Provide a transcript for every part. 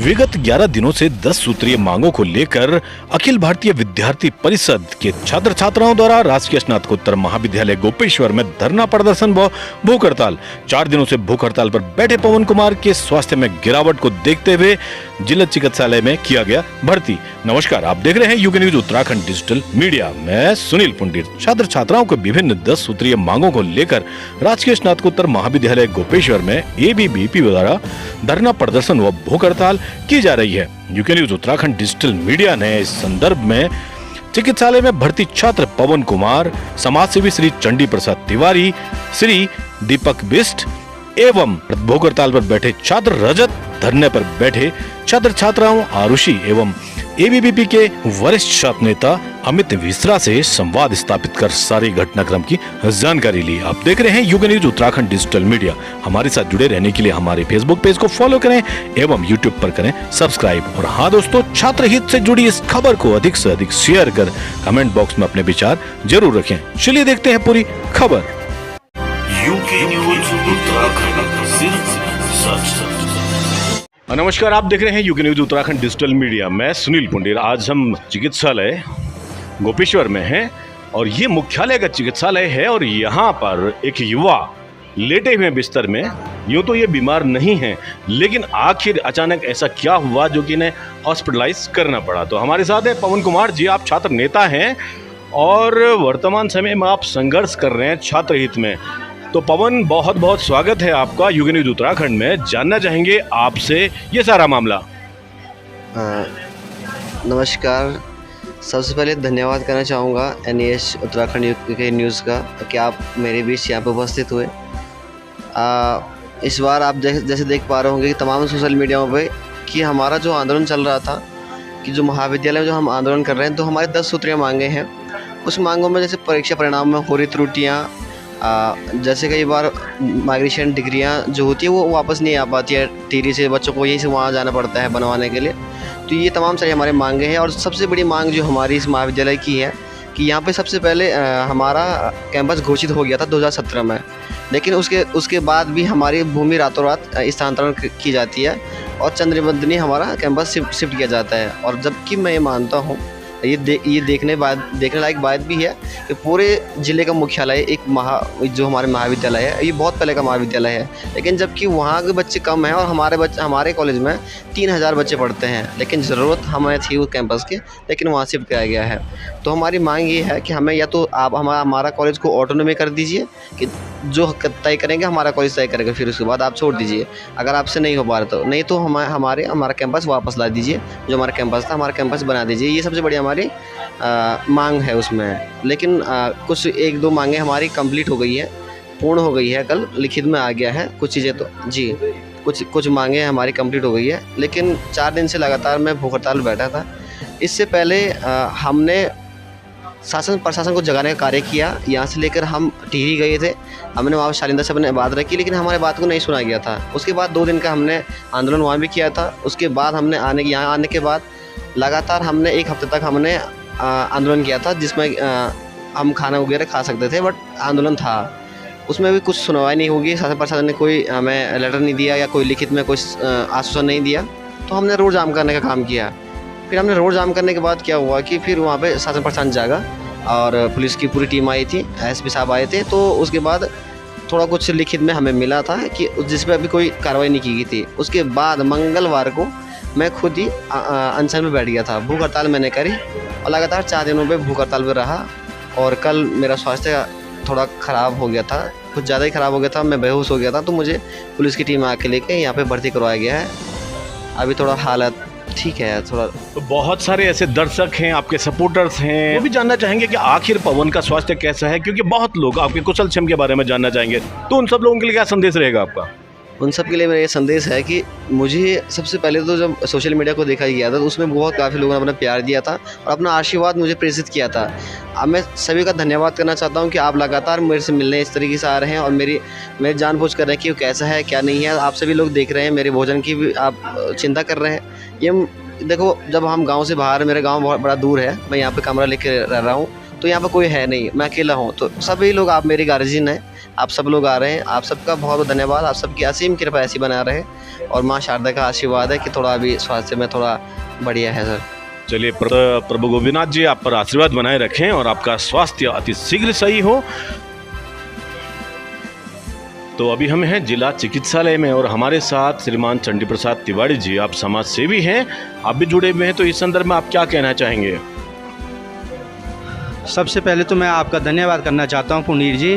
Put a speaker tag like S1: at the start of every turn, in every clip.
S1: विगत 11 दिनों से 10 सूत्रीय मांगों को लेकर अखिल भारतीय विद्यार्थी परिषद के छात्र छात्राओं द्वारा राजकीय स्नातकोत्तर महाविद्यालय गोपेश्वर में धरना प्रदर्शन व भूख हड़ताल। 4 दिनों से भूख हड़ताल पर बैठे पवन कुमार के स्वास्थ्य में गिरावट को देखते हुए जिला चिकित्सालय में किया गया भर्ती। नमस्कार, आप देख रहे हैं UK news Uttarakhand digital media. मैं सुनील पंडित। छात्र छात्राओं को विभिन्न 10 सूत्रीय मांगों को लेकर राजकीय स्नातकोत्तर महाविद्यालय गोपेश्वर में एबीवीपी द्वारा धरना प्रदर्शन व भूख हड़ताल की जा रही है। UK news Uttarakhand digital media ने इस संदर्भ में चिकित्सालय में भर्ती छात्र पवन कुमार, समाजसेवी श्री चंडी प्रसाद तिवारी, श्री दीपक बिष्ट एवं भूख हड़ताल पर बैठे छात्र रजत, धरने पर बैठे छात्र छात्राओं आरुषि एवं एबीवीपी के वरिष्ठ छात्र नेता अमित विश्रा से संवाद स्थापित कर सारे घटनाक्रम की जानकारी ली। आप देख रहे हैं UK news Uttarakhand digital media. हमारे साथ जुड़े रहने के लिए हमारे फेसबुक पेज को फॉलो करें एवं यूट्यूब पर करें सब्सक्राइब। और हाँ दोस्तों, छात्र हित से जुड़ी इस खबर को अधिक से अधिक शेयर कर कमेंट बॉक्स में अपने विचार जरूर रखें। चलिए देखते हैं पूरी खबर।
S2: यूके न्यूज उत्तराखंड, सिर्फ सच।
S1: नमस्कार, आप देख रहे हैं UK news Uttarakhand digital media. मैं सुनील पुंडीर। आज हम चिकित्सालय गोपेश्वर में हैं और ये मुख्यालय का चिकित्सालय है और यहाँ पर एक युवा लेटे हुए बिस्तर में, यूँ तो ये बीमार नहीं है, लेकिन आखिर अचानक ऐसा क्या हुआ जो कि इन्हें हॉस्पिटलाइज करना पड़ा। तो हमारे साथ है पवन कुमार जी। आप छात्र नेता हैं और वर्तमान समय में आप संघर्ष कर रहे हैं छात्र हित में। तो पवन, बहुत बहुत स्वागत है आपका यूके न्यूज उत्तराखंड में। जानना चाहेंगे आपसे ये सारा मामला।
S3: नमस्कार, सबसे पहले धन्यवाद करना चाहूँगा NES उत्तराखंड यूके न्यूज़ का कि आप मेरे बीच यहाँ पर उपस्थित हुए। इस बार आप जैसे देख पा रहे होंगे कि तमाम सोशल मीडिया पे कि हमारा जो आंदोलन चल रहा था, कि जो महाविद्यालय में जो हम आंदोलन कर रहे हैं, तो हमारे 10 सूत्रीय मांगे हैं। उस मांगों में जैसे परीक्षा परिणाम में हो रही त्रुटियाँ, जैसे कई बार माइग्रेशन डिग्रियां जो होती है वो वापस नहीं आ पाती है टिहरी से, बच्चों को यहीं से वहाँ जाना पड़ता है बनवाने के लिए। तो ये तमाम सारी हमारे मांगे हैं। और सबसे बड़ी मांग जो हमारी इस महाविद्यालय की है कि यहाँ पे सबसे पहले हमारा कैंपस घोषित हो गया था 2017 में, लेकिन उसके बाद भी हमारी भूमि रातों रात स्थानांतरण की जाती है और चंद्रबंदनी हमारा कैंपस शिफ्ट किया जाता है। और जबकि मैं ये मानता हूँ, ये देखने लायक बात भी है कि पूरे ज़िले का मुख्यालय जो हमारे महाविद्यालय है, ये बहुत पहले का महाविद्यालय है, लेकिन जबकि वहाँ के बच्चे कम हैं और हमारे कॉलेज में 3000 बच्चे पढ़ते हैं, लेकिन ज़रूरत हमें थी उस कैंपस की, लेकिन वहाँ शिफ्ट किया गया है। तो हमारी मांग ये है कि हमें या तो आप हमारा कॉलेज को ऑटोनॉमी कर दीजिए, कि जो तय करेंगे हमारा कॉलेज तय करेगा, फिर उसके बाद आप छोड़ दीजिए। अगर आपसे नहीं हो पा रहा तो नहीं तो हमारा कैंपस वापस ला दीजिए, जो हमारा कैंपस था हमारा कैंपस बना दीजिए। ये सबसे बड़ी हमारी मांग है उसमें। लेकिन कुछ 1-2 मांगें हमारी कंप्लीट हो गई है, पूर्ण हो गई है, कल लिखित में आ गया है कुछ चीज़ें। तो जी, कुछ मांगें हमारी कंप्लीट हो गई है, लेकिन 4 दिन से लगातार मैं भूख हड़ताल बैठा था। इससे पहले हमने शासन प्रशासन को जगाने का कार्य किया। यहाँ से लेकर हम टिहरी गए थे, हमने वहाँ शालिंदा से अपने बात रखी, लेकिन हमारे बात को नहीं सुना गया था। उसके बाद 2 दिन का हमने आंदोलन वहाँ भी किया था। उसके बाद हमने यहाँ आने के बाद लगातार हमने 1 हफ्ते तक हमने आंदोलन किया था, जिसमें हम खाना वगैरह खा सकते थे, बट आंदोलन था। उसमें भी कुछ सुनवाई नहीं होगी, शासन प्रशासन ने कोई हमें लेटर नहीं दिया या कोई लिखित में कोई आश्वासन नहीं दिया। तो हमने रोड जाम करने का काम किया। फिर हमने रोड जाम करने के बाद क्या हुआ कि फिर वहाँ पे शासन प्रशासन जागा और पुलिस की पूरी टीम आई थी, SP साहब आए थे। तो उसके बाद थोड़ा कुछ लिखित में हमें मिला था कि जिस पर अभी कोई कार्रवाई नहीं की गई थी। उसके बाद मंगलवार को मैं खुद ही अनशन में बैठ गया था। भूख हड़ताल मैंने करी और लगातार 4 दिनों पे भूख हड़ताल पर रहा। और कल मेरा स्वास्थ्य थोड़ा ख़राब हो गया था, कुछ ज़्यादा ही ख़राब हो गया था, मैं बेहोश हो गया था। तो मुझे पुलिस की टीम आके लेके यहाँ पे भर्ती करवाया गया है। अभी थोड़ा हालत ठीक है थोड़ा।
S1: तो बहुत सारे ऐसे दर्शक हैं, आपके सपोर्टर्स हैं, वो भी जानना चाहेंगे कि आखिर पवन का स्वास्थ्य कैसा है, क्योंकि बहुत लोग आपके कुशल क्षेम के बारे में जानना चाहेंगे। तो उन सब लोगों के लिए क्या संदेश रहेगा आपका?
S3: उन सब के लिए मेरा ये संदेश है कि मुझे सबसे पहले तो जब सोशल मीडिया को देखा गया था तो उसमें बहुत काफ़ी लोगों ने अपना प्यार दिया था और अपना आशीर्वाद मुझे प्रेषित किया था। अब मैं सभी का धन्यवाद करना चाहता हूं कि आप लगातार मेरे से मिलने इस तरीके से आ रहे हैं और मेरी जानबूझ कर रहे हैं कि वो कैसा है क्या नहीं है। आप सभी लोग देख रहे हैं, मेरे भोजन की भी आप चिंता कर रहे हैं। ये देखो, जब हम गाँव से बाहर, मेरा गाँव बहुत बड़ा दूर है, मैं यहाँ पर कमरा लेकर रह रहा हूँ, तो यहाँ पर कोई है नहीं, मैं अकेला हूँ। तो सभी लोग, आप मेरे गार्जियन हैं, आप सब लोग आ रहे हैं, आप सबका बहुत बहुत धन्यवाद। आप सबकी असीम कृपा ऐसी बना रहे, और माँ शारदा का आशीर्वाद है कि थोड़ा अभी स्वास्थ्य में थोड़ा बढ़िया है सर।
S1: चलिए, प्रभु गोपीनाथ जी आप पर आशीर्वाद बनाए रखें और आपका स्वास्थ्य अति शीघ्र सही हो। तो अभी हम हैं जिला चिकित्सालय में और हमारे साथ श्रीमान चंडी प्रसाद तिवारी जी, आप समाज सेवी हैं, आप भी जुड़े हुए हैं, तो इस संदर्भ में आप क्या कहना चाहेंगे?
S4: सबसे पहले तो मैं आपका धन्यवाद करना चाहता हूं पुनीर जी,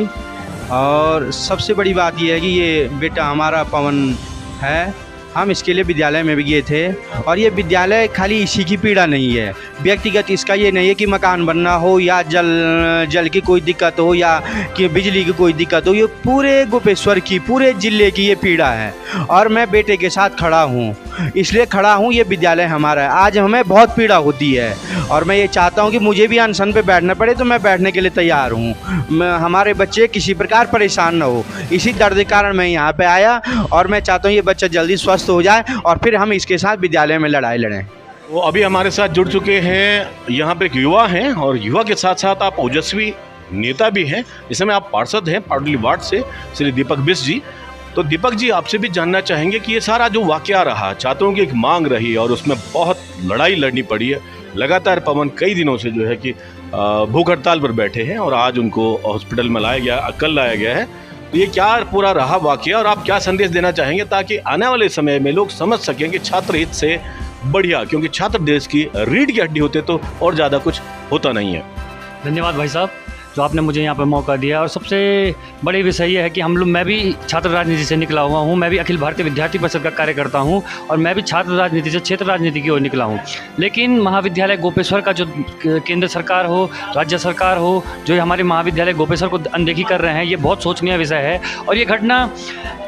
S4: और सबसे बड़ी बात यह है कि ये बेटा हमारा पवन है, हम इसके लिए विद्यालय में भी गए थे। और ये विद्यालय खाली इसी की पीड़ा नहीं है, व्यक्तिगत इसका ये नहीं है कि मकान बनना हो या जल की कोई दिक्कत हो या कि बिजली की कोई दिक्कत हो, ये पूरे गोपेश्वर की, पूरे ज़िले की ये पीड़ा है। और मैं बेटे के साथ खड़ा हूँ, इसलिए खड़ा हूँ, ये विद्यालय हमारा है। आज हमें बहुत पीड़ा होती है और मैं ये चाहता हूँ कि मुझे भी अनशन पे बैठना पड़े तो मैं बैठने के लिए तैयार हूँ। हमारे बच्चे किसी प्रकार परेशान ना हो, इसी दर्द के कारण मैं यहाँ पे आया, और मैं चाहता हूँ ये बच्चा जल्दी स्वस्थ हो जाए और फिर हम इसके साथ विद्यालय में लड़ाई लड़ें।
S1: वो अभी हमारे साथ जुड़ चुके हैं, यहाँ पे एक युवा हैं और युवा के साथ साथ आप ओजस्वी नेता भी हैं। इस समय आप पार्षद हैं पाटली वार्ड से, श्री दीपक बिष्ट जी। तो दीपक जी, आपसे भी जानना चाहेंगे कि ये सारा जो वाकया रहा, छात्रों की एक मांग रही और उसमें बहुत लड़ाई लड़नी पड़ी है। लगातार पवन कई दिनों से जो है कि भूख हड़ताल पर बैठे हैं और आज उनको हॉस्पिटल में लाया गया, कल लाया गया है। तो ये क्या पूरा रहा वाकया और आप क्या संदेश देना चाहेंगे ताकि आने वाले समय में लोग समझ सकें कि छात्र हित से बढ़िया, क्योंकि छात्र देश की रीढ़ की हड्डी होते तो और ज़्यादा कुछ होता नहीं है।
S5: धन्यवाद भाई साहब, जो आपने मुझे यहाँ पर मौका दिया। और सबसे बड़ी विषय ये है कि मैं भी छात्र राजनीति से निकला हुआ हूँ, मैं भी अखिल भारतीय विद्यार्थी परिषद का कार्य करता हूँ और मैं भी छात्र राजनीति से क्षेत्र राजनीति की ओर निकला हूँ। लेकिन महाविद्यालय गोपेश्वर का जो केंद्र सरकार हो, राज्य सरकार हो, जो हमारे महाविद्यालय गोपेश्वर को अनदेखी कर रहे हैं, ये बहुत सोचनीय विषय है। और ये घटना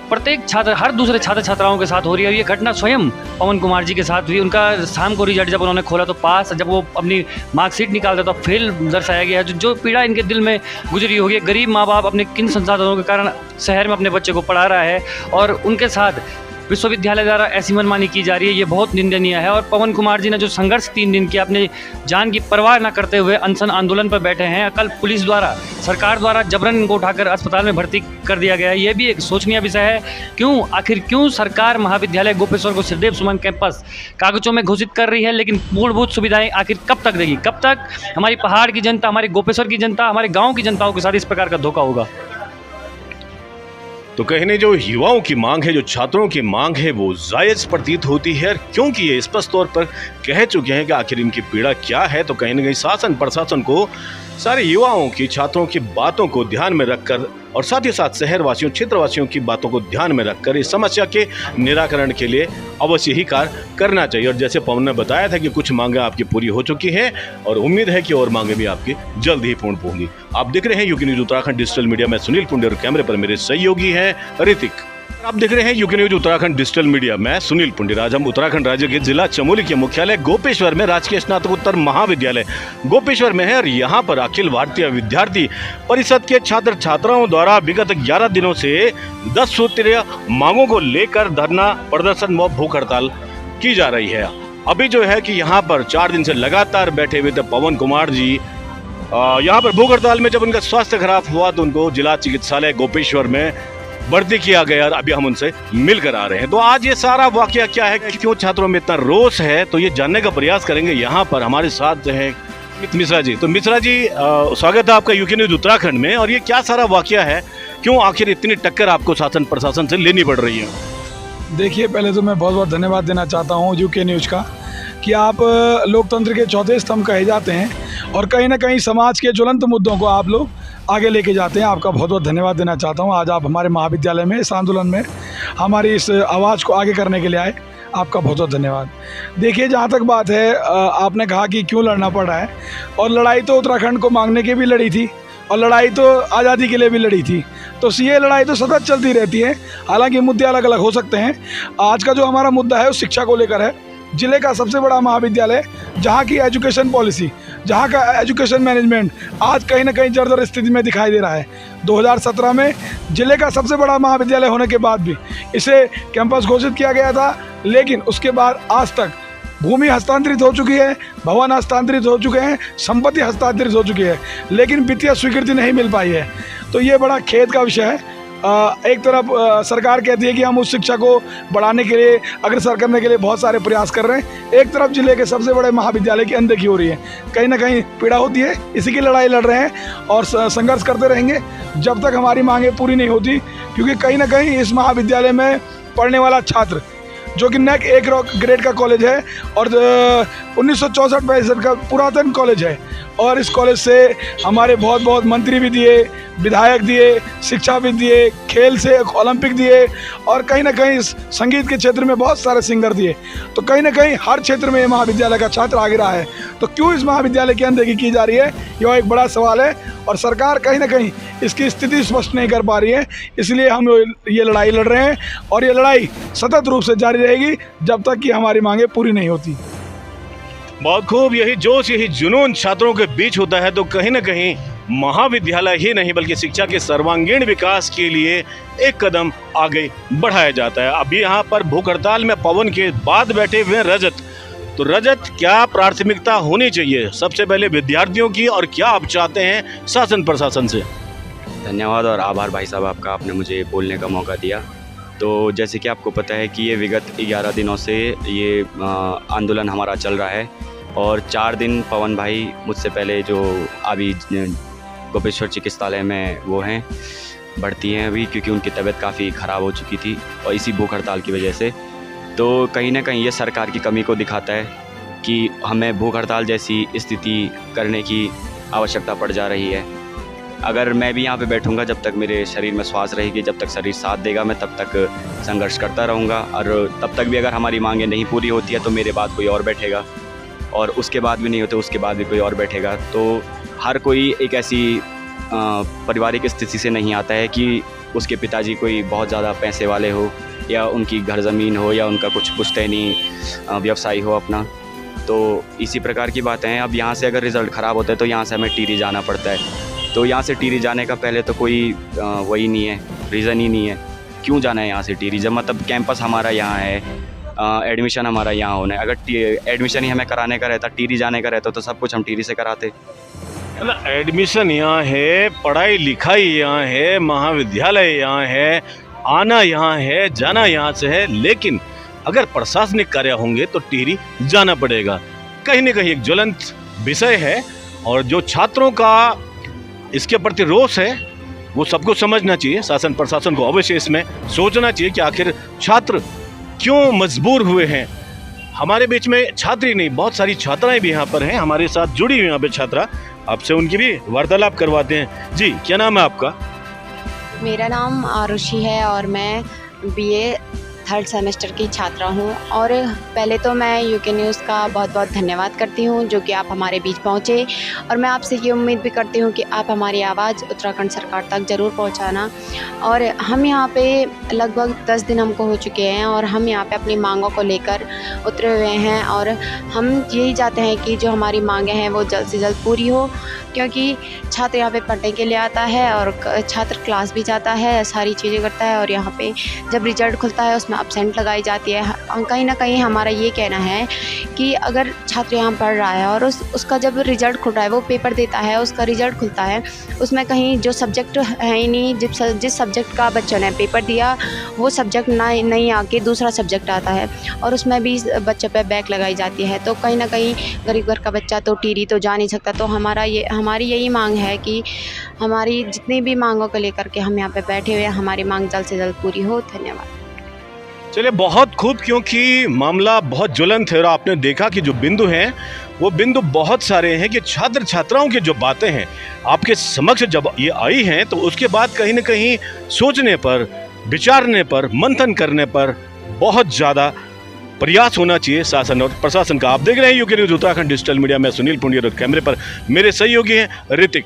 S5: प्रत्येक छात्र, हर दूसरे छात्र छात्राओं के साथ हो रही है। और ये घटना स्वयं पवन कुमार जी के साथ हुई। उनका शाम को रिजल्ट जब उन्होंने खोला तो पास, जब वो अपनी मार्कशीट निकालते तो फेल दर्शाया गया है। जो पीड़ा इनके दिल में गुजरी होगी, गरीब माँ बाप अपने किन संसाधनों के कारण शहर में अपने बच्चे को पढ़ा रहा है और उनके साथ विश्वविद्यालय द्वारा ऐसी मनमानी की जा रही है, ये बहुत निंदनीय है। और पवन कुमार जी ने जो संघर्ष 3 दिन किया, अपने जान की परवाह न करते हुए अनशन आंदोलन पर बैठे हैं। कल पुलिस द्वारा, सरकार द्वारा जबरन इनको उठाकर अस्पताल में भर्ती कर दिया गया है। ये भी एक सोचनीय विषय है। क्यों सरकार महाविद्यालय गोपेश्वर को श्रीदेव सुमन कैंपस कागजों में घोषित कर रही है, लेकिन मूलभूत सुविधाएं आखिर कब तक देगी? कब तक हमारी पहाड़ की जनता, हमारी गोपेश्वर की जनता, हमारे गाँव की जनताओं के साथ इस प्रकार का धोखा होगा?
S1: तो कहीं नहीं, जो युवाओं की मांग है, जो छात्रों की मांग है, वो जायज़ प्रतीत होती है, क्योंकि ये स्पष्ट तौर पर कह चुके हैं कि आखिर इनकी पीड़ा क्या है। तो कहीं ना कहीं शासन प्रशासन को सारे युवाओं की, छात्रों की बातों को ध्यान में रखकर और साथ ही साथ शहरवासियों, क्षेत्रवासियों की बातों को ध्यान में रखकर इस समस्या के निराकरण के लिए अवश्य ही कार्य करना चाहिए। और जैसे पवन ने बताया था कि कुछ मांगें आपकी पूरी हो चुकी हैं और उम्मीद है कि और मांगें भी आपकी जल्द ही पूर्ण होंगी। आप देख रहे हैं UK news Uttarakhand digital media में सुनील पुंडे और कैमरे पर मेरे सहयोगी हैं ऋतिक। आप देख रहे हैं UK news Uttarakhand digital media में सुनील पुंडे। आज हम उत्तराखंड राज्य के जिला चमोली के मुख्यालय गोपेश्वर में राजकीय स्नातकोत्तर महाविद्यालय गोपेश्वर में है और यहाँ पर अखिल भारतीय विद्यार्थी परिषद के छात्र छात्राओं द्वारा विगत 11 दिनों से 10 सूत्रीय मांगों को लेकर धरना प्रदर्शन व भूख हड़ताल की जा रही है। अभी जो है कि यहाँ पर 4 दिन से लगातार बैठे हुए थे पवन कुमार जी। यहाँ पर भूख हड़ताल में जब उनका स्वास्थ्य खराब हुआ तो उनको जिला चिकित्सालय गोपेश्वर में भर्ती किया गया। अभी हम उनसे मिलकर आ रहे हैं। तो आज ये सारा वाकया क्या है, क्यों छात्रों में इतना रोष है, तो ये जानने का प्रयास करेंगे। यहाँ पर हमारे साथ हैं मिश्रा जी। तो मिश्रा जी, स्वागत है आपका यूके न्यूज उत्तराखंड में। और ये क्या सारा वाकया है, क्यों आखिर इतनी टक्कर आपको शासन प्रशासन से लेनी पड़ रही है?
S6: देखिए, पहले तो मैं बहुत बहुत धन्यवाद देना चाहता हूँ यूके न्यूज़ का कि आप लोकतंत्र के चौथे स्तंभ कहे जाते हैं और कहीं ना कहीं समाज के ज्वलंत मुद्दों को आप लोग आगे लेके जाते हैं। आपका बहुत बहुत धन्यवाद देना चाहता हूँ। आज आप हमारे महाविद्यालय में इस आंदोलन में हमारी इस आवाज़ को आगे करने के लिए आए, आपका बहुत बहुत धन्यवाद। देखिए, जहाँ तक बात है, आपने कहा कि क्यों लड़ना पड़ रहा है, और लड़ाई तो उत्तराखंड को मांगने की भी लड़ी थी और लड़ाई तो आज़ादी के लिए भी लड़ी थी। तो ये लड़ाई तो सतत चलती रहती है, हालांकि मुद्दे अलग अलग हो सकते हैं। आज का जो हमारा मुद्दा है वो शिक्षा को लेकर है। जिले का सबसे बड़ा महाविद्यालय, जहाँ की एजुकेशन पॉलिसी, जहाँ का एजुकेशन मैनेजमेंट आज कहीं ना कहीं जर्जर स्थिति में दिखाई दे रहा है। 2017 में जिले का सबसे बड़ा महाविद्यालय होने के बाद भी इसे कैंपस घोषित किया गया था, लेकिन उसके बाद आज तक भूमि हस्तांतरित हो चुकी है, भवन हस्तांतरित हो चुके हैं, संपत्ति हस्तांतरित हो चुकी है, लेकिन वित्तीय स्वीकृति नहीं मिल पाई है। तो ये बड़ा खेद का विषय है। एक तरफ सरकार कहती है कि हम उस शिक्षा को बढ़ाने के लिए, अग्रसर करने के लिए बहुत सारे प्रयास कर रहे हैं, एक तरफ जिले के सबसे बड़े महाविद्यालय की अनदेखी हो रही है। कहीं ना कहीं पीड़ा होती है, इसी की लड़ाई लड़ रहे हैं और संघर्ष करते रहेंगे जब तक हमारी मांगें पूरी नहीं होती, क्योंकि कहीं ना कहीं इस महाविद्यालय में पढ़ने वाला छात्र, जो कि नेक एक ग्रेड का कॉलेज है और 1964-65 का पुरातन कॉलेज है, और इस कॉलेज से हमारे बहुत मंत्री भी दिए, विधायक दिए, शिक्षाविद दिए, खेल से ओलंपिक दिए, और कहीं ना कहीं संगीत के क्षेत्र में बहुत सारे सिंगर दिए। तो कहीं ना कहीं हर क्षेत्र में ये महाविद्यालय का छात्र आगे रहा है। तो क्यों इस महाविद्यालय की अनदेखी की जा रही है, यह एक बड़ा सवाल है, और सरकार कहीं ना कहीं इसकी स्थिति स्पष्ट नहीं कर पा रही है। इसलिए हम ये लड़ाई लड़ रहे हैं, और ये लड़ाई सतत रूप से जारी रहेगी जब तक कि हमारी मांगें पूरी नहीं होती।
S1: बहुत खूब, यही जोश, यही जुनून छात्रों के बीच होता है तो कहीं ना कहीं महाविद्यालय ही नहीं बल्कि शिक्षा के सर्वांगीण विकास के लिए एक कदम आगे बढ़ाया जाता है। अभी यहाँ पर भूख हड़ताल में पवन के बाद बैठे हुए हैं रजत। तो रजत, क्या प्राथमिकता होनी चाहिए सबसे पहले विद्यार्थियों की, और क्या आप चाहते हैं शासन प्रशासन से?
S7: धन्यवाद और आभार भाई साहब आपका, आपने मुझे बोलने का मौका दिया। तो जैसे कि आपको पता है कि ये विगत 11 दिनों से ये आंदोलन हमारा चल रहा है, और 4 दिन पवन भाई मुझसे पहले जो अभी गोपेश्वर चिकित्सालय में वो हैं, भर्ती हैं अभी, क्योंकि उनकी तबीयत काफ़ी ख़राब हो चुकी थी और इसी भूख हड़ताल की वजह से। तो कहीं ना कहीं ये सरकार की कमी को दिखाता है कि हमें भूख हड़ताल जैसी स्थिति करने की आवश्यकता पड़ जा रही है। अगर मैं भी यहाँ पे बैठूँगा, जब तक मेरे शरीर में श्वास रहेगी, जब तक शरीर साथ देगा, मैं तब तक संघर्ष करता रहूँगा, और तब तक भी अगर हमारी मांगें नहीं पूरी होती है तो मेरे बाद कोई और बैठेगा, और उसके बाद भी नहीं होते उसके बाद भी कोई और बैठेगा। तो हर कोई एक ऐसी पारिवारिक स्थिति से नहीं आता है कि उसके पिताजी कोई बहुत ज़्यादा पैसे वाले हो, या उनकी घर ज़मीन हो, या उनका कुछ पुश्तैनी व्यवसाय हो अपना। तो इसी प्रकार की बातें हैं। अब यहाँ से अगर रिज़ल्ट ख़राब होता है तो यहाँ से हमें टिहरी जाना पड़ता है। तो यहाँ से टिहरी जाने का पहले तो कोई वही नहीं है, रीज़न ही नहीं है क्यों जाना है यहाँ से टिहरी, जब मतलब कैंपस हमारा यहाँ है, एडमिशन हमारा यहाँ होना है। अगर एडमिशन ही हमें कराने का रहता, टिहरी जाने का रहता, तो सब कुछ हम टिहरी से कराते।
S1: मतलब एडमिशन यहाँ है, पढ़ाई लिखाई यहाँ है, महाविद्यालय यहाँ है, आना यहाँ है, जाना यहाँ से है, लेकिन अगर प्रशासनिक कार्य होंगे तो टिहरी जाना पड़ेगा। कहीं ना कहीं एक ज्वलंत विषय है, और जो छात्रों का इसके प्रति रोष है वो सबको समझना चाहिए। शासन प्रशासन को अवश्य इसमें सोचना चाहिए कि आखिर छात्र क्यों मजबूर हुए हैं। हमारे बीच में छात्र ही नहीं, बहुत सारी छात्राएं भी यहाँ पर हैं, हमारे साथ जुड़ी हुई यहाँ पे छात्रा, आपसे उनकी भी वार्तालाप करवाते हैं। जी, क्या नाम है आपका?
S8: मेरा नाम आरुषि है और मैं बीए 3rd सेमेस्टर की छात्रा हूँ। और पहले तो मैं यूके न्यूज़ का बहुत बहुत धन्यवाद करती हूँ जो कि आप हमारे बीच पहुँचे, और मैं आपसे ये उम्मीद भी करती हूँ कि आप हमारी आवाज़ उत्तराखंड सरकार तक ज़रूर पहुँचाना। और हम यहाँ पे लगभग 10 दिन हमको हो चुके हैं, और हम यहाँ पे अपनी मांगों को लेकर उतरे हुए हैं, और हम यही चाहते हैं कि जो हमारी मांगें हैं वो जल्द से जल्द पूरी हो, क्योंकि छात्र यहाँ पे पढ़ने के लिए आता है और छात्र क्लास भी जाता है, सारी चीज़ें करता है, और यहाँ पे जब रिजल्ट खुलता है उसमें एब्सेंट लगाई जाती है। कहीं ना कहीं हमारा ये कहना है कि अगर छात्र यहाँ पढ़ रहा है और उसका जब रिजल्ट खुल रहा है, वो पेपर देता है, उसका रिजल्ट खुलता है, उसमें कहीं जो सब्जेक्ट है ही नहीं, जिस सब्जेक्ट का बच्चों ने पेपर दिया वो सब्जेक्ट नहीं आके दूसरा सब्जेक्ट आता है, और उसमें भी बच्चों पे बैक लगाई जाती है। तो कहीं ना कहीं गरीब घर का बच्चा तो टिहरी तो जा नहीं सकता। तो हमारी यही मांग है कि हमारी जितनी भी मांगों को लेकर के हम यहाँ पे बैठे हुए हैं, हमारी मांग जल्द से जल्द पूरी हो। धन्यवाद।
S1: चलिए, बहुत खूब, क्योंकि मामला बहुत ज्वलंत है और आपने देखा कि जो बिंदु हैं वो बिंदु बहुत सारे हैं कि छात्र छात्राओं की जो बातें हैं आपके समक्ष जब ये आई हैं तो उसके बाद कहीं ना कहीं सोचने पर, विचारने पर, मंथन करने पर बहुत ज़्यादा प्रयास होना चाहिए शासन और प्रशासन का। आप देख रहे हैं UK news Uttarakhand digital media में सुनील पुंडिया, और कैमरे पर मेरे सहयोगी हैं ऋतिक।